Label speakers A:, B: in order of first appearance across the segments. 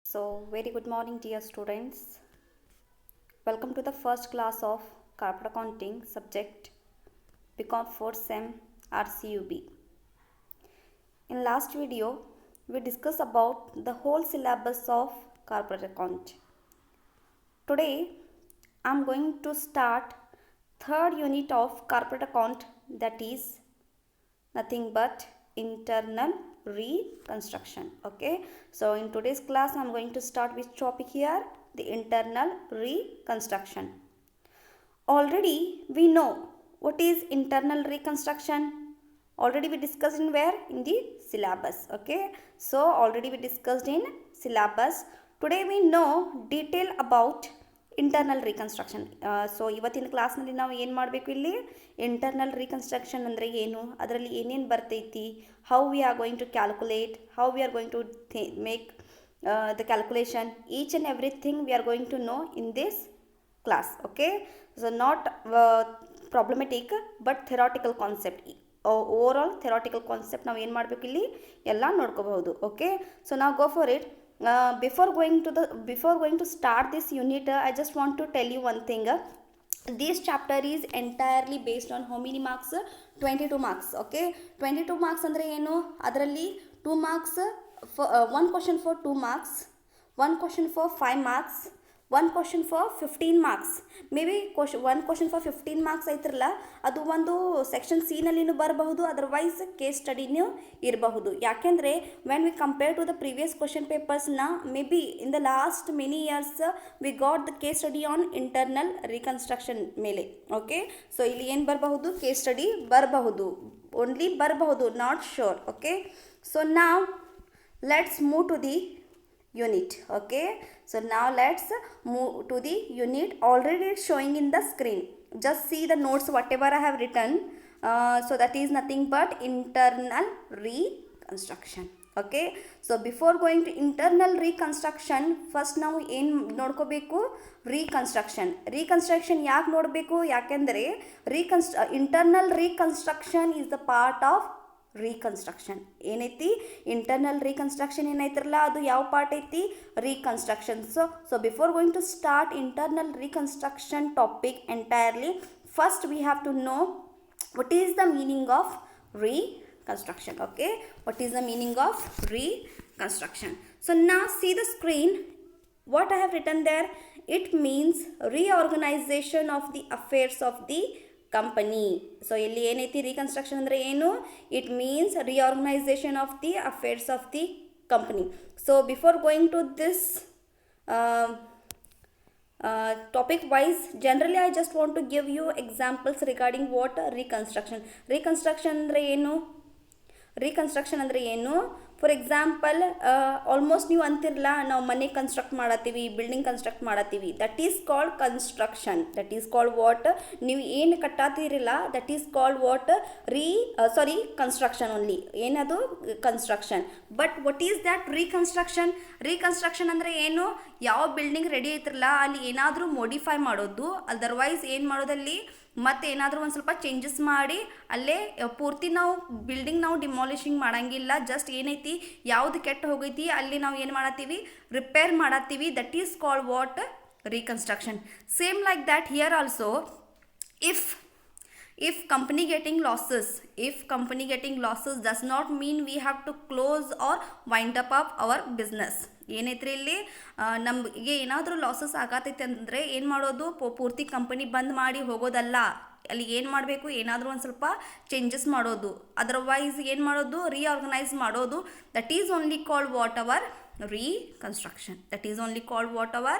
A: So, very good morning, dear students. Welcome to the first class of Corporate Accounting subject BCom 4 SEM RCUB. In last video, we discussed about the whole syllabus of corporate account. Today, I am going to start third unit of corporate account, that is nothing but internal reconstruction. Okay, so in today's class I'm going to start with topic here, the internal reconstruction. Already we know what is internal reconstruction. Already we discussed in where? In the syllabus. Okay, so already we discussed in syllabus. Today we know detail about internal reconstruction. So ಇವತ್ತಿನ ಕ್ಲಾಸ್ನಲ್ಲಿ ನಾವು ಏನು ಮಾಡಬೇಕು, ಇಲ್ಲಿ internal reconstruction ಅಂದರೆ ಏನು, ಅದರಲ್ಲಿ ಏನೇನು ಬರ್ತೈತಿ, how we are going to calculate, how we are going to make the calculation, each and everything we are going to know in this class. Okay, so not problematic but theoretical concept. Overall theoretical concept ನಾವು ಏನು ಮಾಡಬೇಕು, ಇಲ್ಲಿ ಎಲ್ಲ ನೋಡ್ಕೋಬಹುದು. Okay, so ನಾವು go for it. Before going to start this unit, I just want to tell you one thing. This chapter is entirely based on how many marks? 22 marks. Okay, 22 marks andre enu, adralli 2 marks for one question for 2 marks, one question for 5 marks, one question for 15 marks. Maybe one question for 15 marks ಐತ್ರಲ್ಲ, ಅದು ಒಂದು section C ನಲ್ಲಿನೂ ಬರಬಹುದು, otherwise case ಸ್ಟಡಿನೂ ಇರಬಹುದು. ಯಾಕೆಂದರೆ when we compare to the previous question ಪೇಪರ್ಸ್ನ, may be in the last many years we got the case study on internal reconstruction ಮೇಲೆ. Okay, so ಇಲ್ಲಿ ಏನು ಬರಬಹುದು, ಕೇಸ್ ಸ್ಟಡಿ ಬರಬಹುದು, ಓನ್ಲಿ ಬರಬಹುದು, ನಾಟ್ ಶೋರ್. ಓಕೆ, ಸೊ ನಾವ್ let's move to the unit. Okay, so now let's move to the unit. Already it's showing in the screen. Just see the notes whatever I have written. So that is nothing but internal reconstruction. Okay, so before going to internal reconstruction, first ನಾವು ಏನು ನೋಡ್ಕೋಬೇಕು, reconstruction ಯಾಕೆ ನೋಡಬೇಕು, ಯಾಕೆಂದರೆ internal reconstruction is the part of reconstruction. ಏನೈತಿ, internal reconstruction ಏನೈತಿರಲ್ಲ, ಅದು ಯಾವ ಪಾರ್ಟ್ ಐತಿ, reconstruction. So before going to start internal reconstruction topic entirely, first we have to know what is the meaning of reconstruction. Okay, what is the meaning of reconstruction? So now see the screen, what I have written there. It means reorganization of the affairs of the company. So ಇಲ್ಲಿ ಏನೈತಿ, reconstruction ಅಂದರೆ ಏನು, it means reorganisation of the affairs of the company. So before going to this topic wise, generally I just want to give you examples regarding what reconstruction ಅಂದ್ರೆ ಏನು. For example, almost ನೀವು ಅಂತಿರಲ್ಲ, ನಾವು ಮನೆ construct ಮಾಡತ್ತೀವಿ, building construct ಮಾಡತ್ತೀವಿ, that is called construction. That is called what, ನೀವು ಏನು ಕಟ್ಟಾತಿರಲ್ಲ, that is called what, construction only. ಏನದು, construction. But what is that reconstruction ಅಂದರೆ ಏನು, ಯಾವ ಬಿಲ್ಡಿಂಗ್ ರೆಡಿ ಐತಿರಲ್ಲ ಅಲ್ಲಿ ಏನಾದರೂ ಮೋಡಿಫೈ ಮಾಡೋದು, ಅದರ್ವೈಸ್ ಏನು ಮಾಡೋದಲ್ಲಿ ಮತ್ತು ಏನಾದರೂ ಒಂದು ಸ್ವಲ್ಪ ಚೇಂಜಸ್ ಮಾಡಿ ಅಲ್ಲೇ ಪೂರ್ತಿ ನಾವು ಬಿಲ್ಡಿಂಗ್ ನಾವು ಡಿಮಾಲಿಷಿಂಗ್ ಮಾಡೋಂಗಿಲ್ಲ. ಜಸ್ಟ್ ಏನೈತಿ, ಯಾವುದು ಕೆಟ್ಟು ಹೋಗೈತಿ ಅಲ್ಲಿ ನಾವು ಏನು ಮಾಡತ್ತೀವಿ, ರಿಪೇರ್ ಮಾಡತ್ತೀವಿ. That is called what, reconstruction. Same like that here also, if company getting losses does not mean we have to close or wind up our business. ಏನೈತ್ರಿ ಇಲ್ಲಿ, ನಮಗೆ ಏನಾದರೂ ಲಾಸಸ್ ಆಗತೈತೆ ಅಂದರೆ ಏನು ಮಾಡೋದು, ಪೂರ್ತಿ ಕಂಪನಿ ಬಂದ್ ಮಾಡಿ ಹೋಗೋದಲ್ಲ, ಅಲ್ಲಿ ಏನು ಮಾಡಬೇಕು, ಏನಾದರೂ ಒಂದು ಸ್ವಲ್ಪ ಚೇಂಜಸ್ ಮಾಡೋದು, ಅದರ್ವೈಸ್ ಏನು ಮಾಡೋದು, ರೀಆರ್ಗನೈಸ್ ಮಾಡೋದು. That is only called what our reconstruction. That is only called what our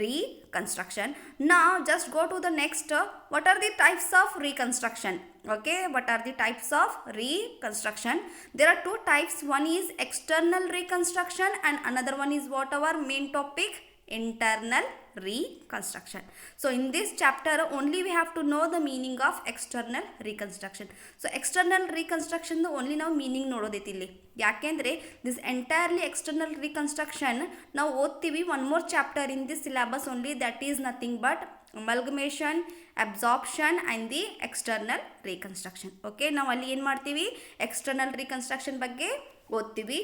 A: reconstruction. Now just go to the next. What are the types of reconstruction? Okay, what are the types of reconstruction? There are two types. One is external reconstruction and another one is what our main topic, internal reconstruction. So in this chapter only we have to know the meaning of external reconstruction. So external reconstruction the only now meaning ನೋಡೋದೈತಿ ಇಲ್ಲಿ. ಯಾಕೆಂದರೆ this entirely external reconstruction ನಾವು ಓದ್ತೀವಿ one more chapter in this syllabus only, that is nothing but amalgamation, absorption and the external reconstruction. Okay, ನಾವು ಅಲ್ಲಿ ಏನು ಮಾಡ್ತೀವಿ, external reconstruction ಬಗ್ಗೆ ಓದ್ತೀವಿ.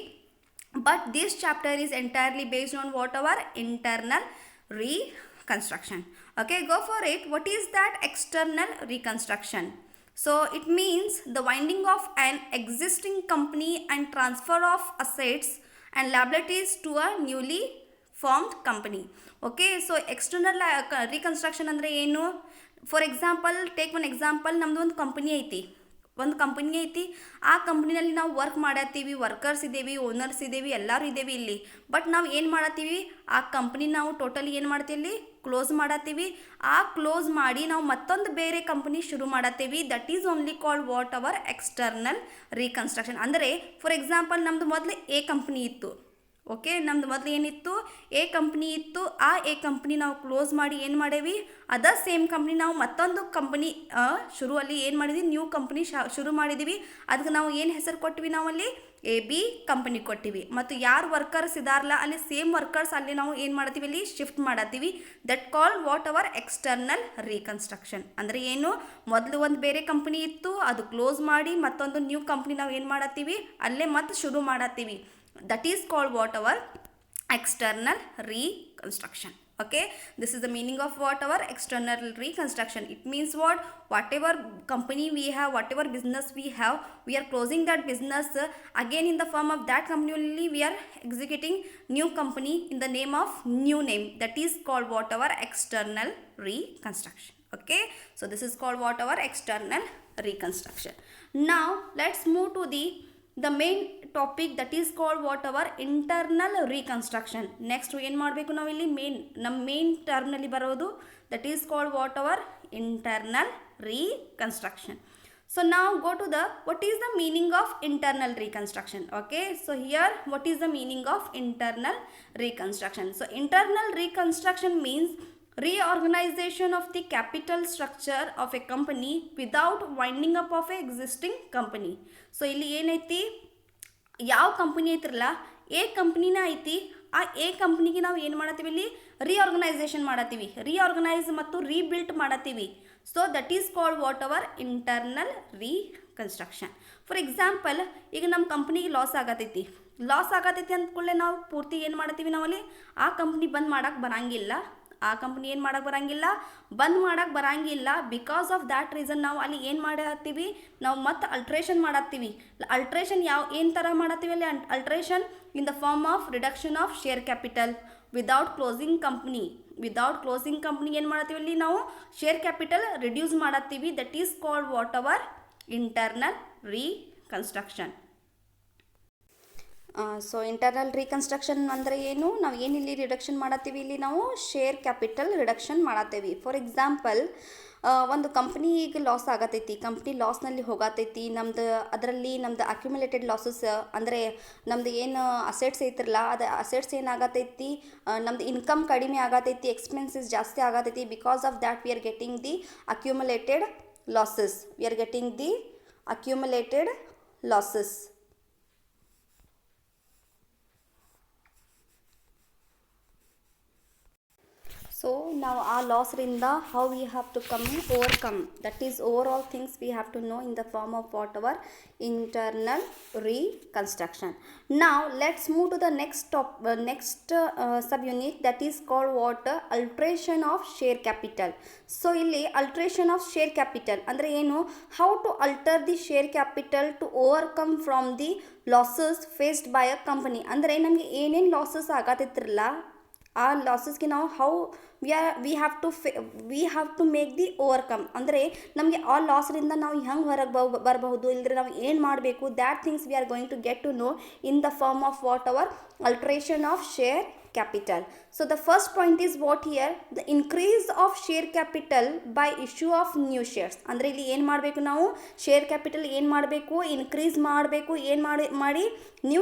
A: but this chapter is entirely based on whatever internal reconstruction. Okay, go for it. What is that external reconstruction? So it means the winding of an existing company and transfer of assets and liabilities to a newly formed company. Okay, so external reconstruction ಅಂದ್ರೆ ಏನು? For example, take one example, ನಮ್ದು ಒಂದು company ಐತಿ. ಆ ಕಂಪ್ನಿನಲ್ಲಿ ನಾವು work ಮಾಡತ್ತೀವಿ, workers ಇದ್ದೇವೆ, owners ಇದ್ದೇವೆ, ಎಲ್ಲರೂ ಇದ್ದೇವೆ ಇಲ್ಲಿ. ಬಟ್ ನಾವು ಏನು ಮಾಡತ್ತೀವಿ, ಆ ಕಂಪ್ನಿ ನಾವು ಟೋಟಲಿ ಏನು ಮಾಡ್ತೀವಿ, ಕ್ಲೋಸ್ ಮಾಡತ್ತೀವಿ. ಆ ಕ್ಲೋಸ್ ಮಾಡಿ ನಾವು ಮತ್ತೊಂದು ಬೇರೆ ಕಂಪನಿ ಶುರು ಮಾಡತ್ತೀವಿ. That is only called what our external reconstruction. ಅಂದರೆ ಫಾರ್ ಎಕ್ಸಾಂಪಲ್, ನಮ್ಮದು ಮೊದಲು ಎ ಕಂಪ್ನಿ ಇತ್ತು. ಓಕೆ, ನಮ್ದು ಮೊದಲು ಏನಿತ್ತು, ಎ ಕಂಪ್ನಿ ಇತ್ತು. ಆ ಎ ಕಂಪ್ನಿ ನಾವು ಕ್ಲೋಸ್ ಮಾಡಿ ಏನು ಮಾಡೇವಿ, ಅದ ಸೇಮ್ ಕಂಪ್ನಿ ನಾವು ಮತ್ತೊಂದು ಕಂಪನಿ ಶುರುವಲ್ಲಿ ಏನು ಮಾಡಿದ್ವಿ, ನ್ಯೂ ಕಂಪ್ನಿ ಶುರು ಮಾಡಿದ್ದೀವಿ. ಅದಕ್ಕೆ ನಾವು ಏನು ಹೆಸರು ಕೊಟ್ಟಿವಿ, ನಾವಲ್ಲಿ ಎ ಬಿ ಕಂಪನಿ ಕೊಟ್ಟಿವಿ. ಮತ್ತು ಯಾರು ವರ್ಕರ್ಸ್ ಇದಾರಲ್ಲ ಅಲ್ಲಿ ಸೇಮ್ ವರ್ಕರ್ಸ್ ಅಲ್ಲಿ ನಾವು ಏನು ಮಾಡ್ತೀವಿ, ಅಲ್ಲಿ ಶಿಫ್ಟ್ ಮಾಡತ್ತೀವಿ. That call what our external reconstruction. ಅಂದರೆ ಏನು, ಮೊದಲು ಒಂದು ಬೇರೆ ಕಂಪನಿ ಇತ್ತು, ಅದು ಕ್ಲೋಸ್ ಮಾಡಿ ಮತ್ತೊಂದು ನ್ಯೂ ಕಂಪ್ನಿ ನಾವು ಏನು ಮಾಡತ್ತೀವಿ, ಅಲ್ಲೇ ಮತ್ತೆ ಶುರು ಮಾಡತ್ತೀವಿ. That is called what our external reconstruction. Okay, this is the meaning of what our external reconstruction. It means whatever company we have, whatever business we have, we are closing that business. Again in the form of that company only we are executing new company in the name of new name. That is called what our external reconstruction. Okay, so this is called what our external reconstruction. Now let's move to the main topic, that is called what our internal reconstruction. Next ಏನು ಮಾಡಬೇಕು ನಾವು ಇಲ್ಲಿ, ನಮ್ಮ main ಟರ್ಮ್ನಲ್ಲಿ ಬರೋದು, that is called what our internal reconstruction. So now go to what is the meaning of internal reconstruction. Okay, so here what is the meaning of internal reconstruction? So internal reconstruction means reorganization of the capital structure of a company without winding up of a existing company. So ಇಲ್ಲಿ ಏನೈತಿ, ಯಾವ company ಐತಿರಲ್ಲ, A ಕಂಪ್ನಿನ ಐತಿ. ಆ A ಕಂಪ್ನಿಗೆ ನಾವು ಏನು ಮಾಡತ್ತೀವಿ, ಇಲ್ಲಿ ರಿಆರ್ಗನೈಸೇಷನ್ ಮಾಡತ್ತೀವಿ, ರಿಆರ್ಗನೈಸ್ ಮತ್ತು ರೀಬಿಲ್ಟ್ ಮಾಡತ್ತೀವಿ. So that is called what our internal reconstruction. For example, ಈಗ ನಮ್ಮ ಕಂಪ್ನಿಗೆ ಲಾಸ್ ಆಗತೈತಿ ಅಂದ್ಕೊಳ್ಳೆ ನಾವು ಪೂರ್ತಿ ಏನು ಮಾಡ್ತೀವಿ, ನಾವಲ್ಲಿ ಆ ಕಂಪ್ನಿ ಬಂದ್ ಮಾಡಕ್ಕೆ ಬರಂಗಿಲ್ಲ. ಬಂದ್ ಮಾಡಕ್ಕೆ ಬರಂಗಿಲ್ಲ. ಬಿಕಾಸ್ ಆಫ್ ದ್ಯಾಟ್ ರೀಸನ್ ನಾವು ಅಲ್ಲಿ ಏನು ಮಾಡತ್ತೀವಿ, ನಾವು ಮತ್ತೆ ಅಲ್ಟ್ರೇಷನ್ ಮಾಡತ್ತೀವಿ. ಅಲ್ಟ್ರೇಷನ್ ಏನು ಥರ ಮಾಡತ್ತೀವಿ ಅಲ್ಲಿ, alteration in the form of reduction of share capital without closing company ಏನು ಮಾಡತ್ತೀವಿ ಅಲ್ಲಿ, ನಾವು ಶೇರ್ ಕ್ಯಾಪಿಟಲ್ ರಿಡ್ಯೂಸ್ ಮಾಡತ್ತೀವಿ. That is called what our internal reconstruction. So internal reconstruction ಅಂದರೆ ಏನು, ನಾವು ಏನಿಲ್ಲಿ ರಿಡಕ್ಷನ್ ಮಾಡತ್ತೀವಿ, ಇಲ್ಲಿ ನಾವು ಶೇರ್ ಕ್ಯಾಪಿಟಲ್ ರಿಡಕ್ಷನ್ ಮಾಡತ್ತೀವಿ. ಫಾರ್ ಎಕ್ಸಾಂಪಲ್, ಒಂದು ಕಂಪ್ನಿ ಈಗ ಲಾಸ್ ಆಗತೈತಿ, ಕಂಪ್ನಿ ಲಾಸ್ನಲ್ಲಿ ಹೋಗತೈತಿ, ಅದರಲ್ಲಿ ನಮ್ದು ಅಕ್ಯುಮುಲೇಟೆಡ್ ಲಾಸಸ್ ಅಂದರೆ ನಮ್ದು ಏನು ಅಸೆಟ್ಸ್ ಐತಿರಲ್ಲ, ಅದು ಅಸೆಟ್ಸ್ ಏನಾಗತೈತಿ, ನಮ್ದು ಇನ್ಕಮ್ ಕಡಿಮೆ ಆಗತೈತಿ, ಎಕ್ಸ್ಪೆನ್ಸಸ್ ಜಾಸ್ತಿ ಆಗತೈತಿ. Because of that we are getting the accumulated losses. So now our loss rinda how we have to overcome, that is overall things we have to know in the form of whatever internal reconstruction. Now let's move to the next subunit, that is called what, alteration of share capital. So illi alteration of share capital andre enu, how to alter the share capital to overcome from the losses faced by a company. andre namge enen losses agatitrilla, ಆ ಲಾಸಸ್ಗೆ ನಾವು how we have to make the overcome. ಅಂದರೆ ನಮಗೆ ಆ ಲಾಸ್ರಿಂದ ನಾವು ಹೆಂಗೆ ಹೊರಗೆ ಬರಬಹುದು, ಇಲ್ಲದ್ರೆ ನಾವು ಏನು ಮಾಡಬೇಕು, that things we are going to get to know in the form of what our alteration of share capital. So the first point is what here, the increase of share capital by issue of new shares. ಅಂದರೆ ಇಲ್ಲಿ ಏನು ಮಾಡಬೇಕು, ನಾವು share capital ಏನು ಮಾಡಬೇಕು, increase ಮಾಡಬೇಕು. ಏನು ಮಾಡಿ ನ್ಯೂ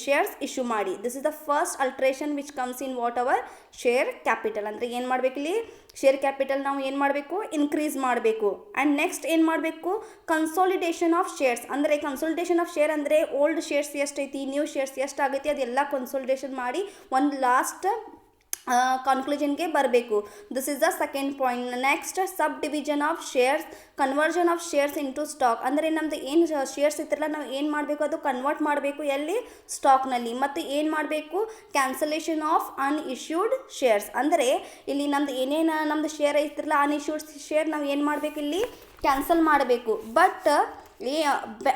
A: ಶೇರ್ಸ್ ಇಶ್ಯೂ ಮಾಡಿ. This is the first alteration which comes in what our share capital. ಅಂದರೆ ಏನು ಮಾಡಬೇಕು, ಇಲ್ಲಿ ಶೇರ್ ಕ್ಯಾಪಿಟಲ್ ನಾವು ಏನು ಮಾಡಬೇಕು, ಇನ್ಕ್ರೀಸ್ ಮಾಡಬೇಕು. ಆ್ಯಂಡ್ ನೆಕ್ಸ್ಟ್ ಏನು ಮಾಡಬೇಕು, ಕನ್ಸಾಲಿಡೇಷನ್ ಆಫ್ ಶೇರ್ಸ್. ಅಂದರೆ ಕನ್ಸಾಲಿಡೇಷನ್ ಆಫ್ ಶೇರ್ ಅಂದರೆ ಓಲ್ಡ್ ಶೇರ್ಸ್ ಎಷ್ಟೈತಿ, ನ್ಯೂ ಶೇರ್ಸ್ ಎಷ್ಟಾಗೈತಿ, ಅದೆಲ್ಲ ಕನ್ಸಾಲಿಡೇಷನ್ ಮಾಡಿ ಒಂದು ಲಾಸ್ಟ್ ಕನ್ಕ್ಲೂಷನ್ಗೆ ಬರಬೇಕು. This is the second point. Next sub division of shares, conversion of shares into stock. ಅಂದರೆ ನಮ್ಮದು ಏನು ಶೇರ್ಸ್ ಇತ್ತಿರಲ್ಲ ನಾವು ಏನು ಮಾಡಬೇಕು, ಅದು ಕನ್ವರ್ಟ್ ಮಾಡಬೇಕು ಎಲ್ಲಿ, ಸ್ಟಾಕ್ನಲ್ಲಿ. ಮತ್ತು ಏನು ಮಾಡಬೇಕು, ಕ್ಯಾನ್ಸಲೇಷನ್ ಆಫ್ ಅನ್ಇಶ್ಯೂಡ್ ಶೇರ್ಸ್. ಅಂದರೆ ಇಲ್ಲಿ ನಮ್ದು ಏನೇನು ನಮ್ಮದು ಶೇರ್ ಐತಿರಲ್ಲ ಅನ್ಇಶ್ಯೂಡ್ ಶೇರ್ ನಾವು ಏನು ಮಾಡಬೇಕು, ಇಲ್ಲಿ ಕ್ಯಾನ್ಸಲ್ ಮಾಡಬೇಕು. But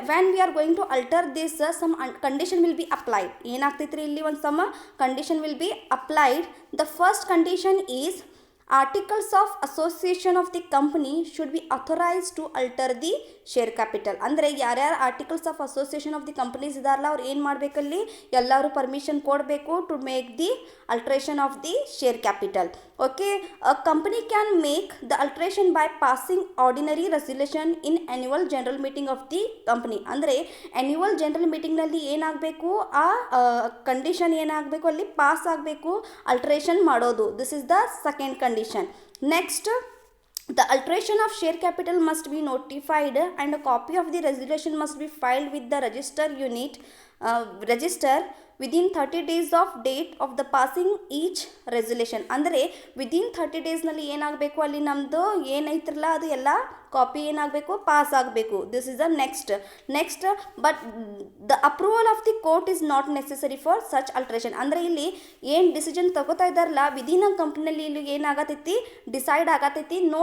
A: when we are going to alter this, some condition will be applied. ಏನಾಗ್ತೈತ್ರಿ ಇಲ್ಲಿ ಒಂದು ಸಮ condition will be applied. The first condition is articles of association of the company should be authorized to alter the share capital. ಅಂದರೆ ಯಾರ್ಯಾರು articles of association of the companies ಇದಾರಲ್ಲ ಅವ್ರು ಏನು ಮಾಡಬೇಕಲ್ಲಿ, ಎಲ್ಲರೂ ಪರ್ಮಿಷನ್ ಕೊಡಬೇಕು to make the alteration of the share capital. Okay, a company can make the alteration by passing ordinary resolution in annual general meeting of the company. ಅಂದರೆ annual general ಮೀಟಿಂಗ್ನಲ್ಲಿ ಏನಾಗಬೇಕು, ಆ ಕಂಡೀಷನ್ ಏನಾಗಬೇಕು, ಅಲ್ಲಿ ಪಾಸ್ ಆಗಬೇಕು alteration ಮಾಡೋದು. This is the second condition. Next, the alteration of share capital must be notified and a copy of the resolution must be filed with the register within 30 days of date of the passing each resolution. ಅಂದರೆ within 30 ಡೇಸ್ನಲ್ಲಿ ಏನಾಗಬೇಕು, ಅಲ್ಲಿ ನಮ್ಮದು ಏನೈತಿರಲ್ಲ ಅದು ಎಲ್ಲ copy ಏನಾಗಬೇಕು, pass ಆಗಬೇಕು. This is the next but the approval of the court is not necessary for such adulteration. ಅಂದರೆ ಇಲ್ಲಿ ಏನು ಡಿಸಿಷನ್ ತಗೋತಾ ಇದ್ದಾರಲ್ಲ ವಿದಿನ್ ಅ ಕಂಪ್ನಿನಲ್ಲಿ ಇಲ್ಲಿ ಏನಾಗತೈತಿ, ಡಿಸೈಡ್ ಆಗತೈತಿ, no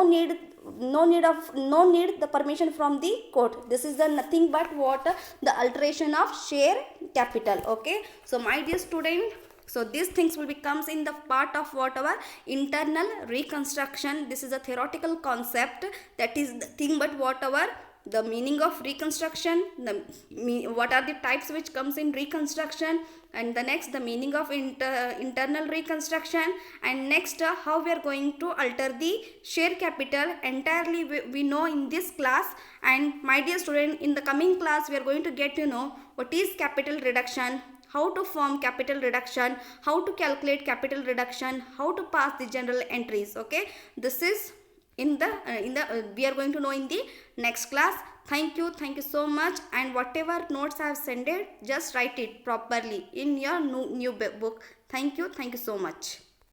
A: need the permission from the court. This is the nothing but what, the alteration of share capital. Okay, so my dear student, so these things will becomes in the part of whatever internal reconstruction. This is a theoretical concept, that is the thing, but whatever the meaning of reconstruction, what are the types which comes in reconstruction, and the next the meaning of internal reconstruction, and next how we are going to alter the share capital entirely we know in this class. And my dear student, in the coming class we are going to get to know what is capital reduction, how to form capital reduction, how to calculate capital reduction, how to pass the general entries. Okay, this is in the we are going to know in the next class. Thank you so much, and whatever notes I have sent it, just write it properly in your new book. Thank you so much.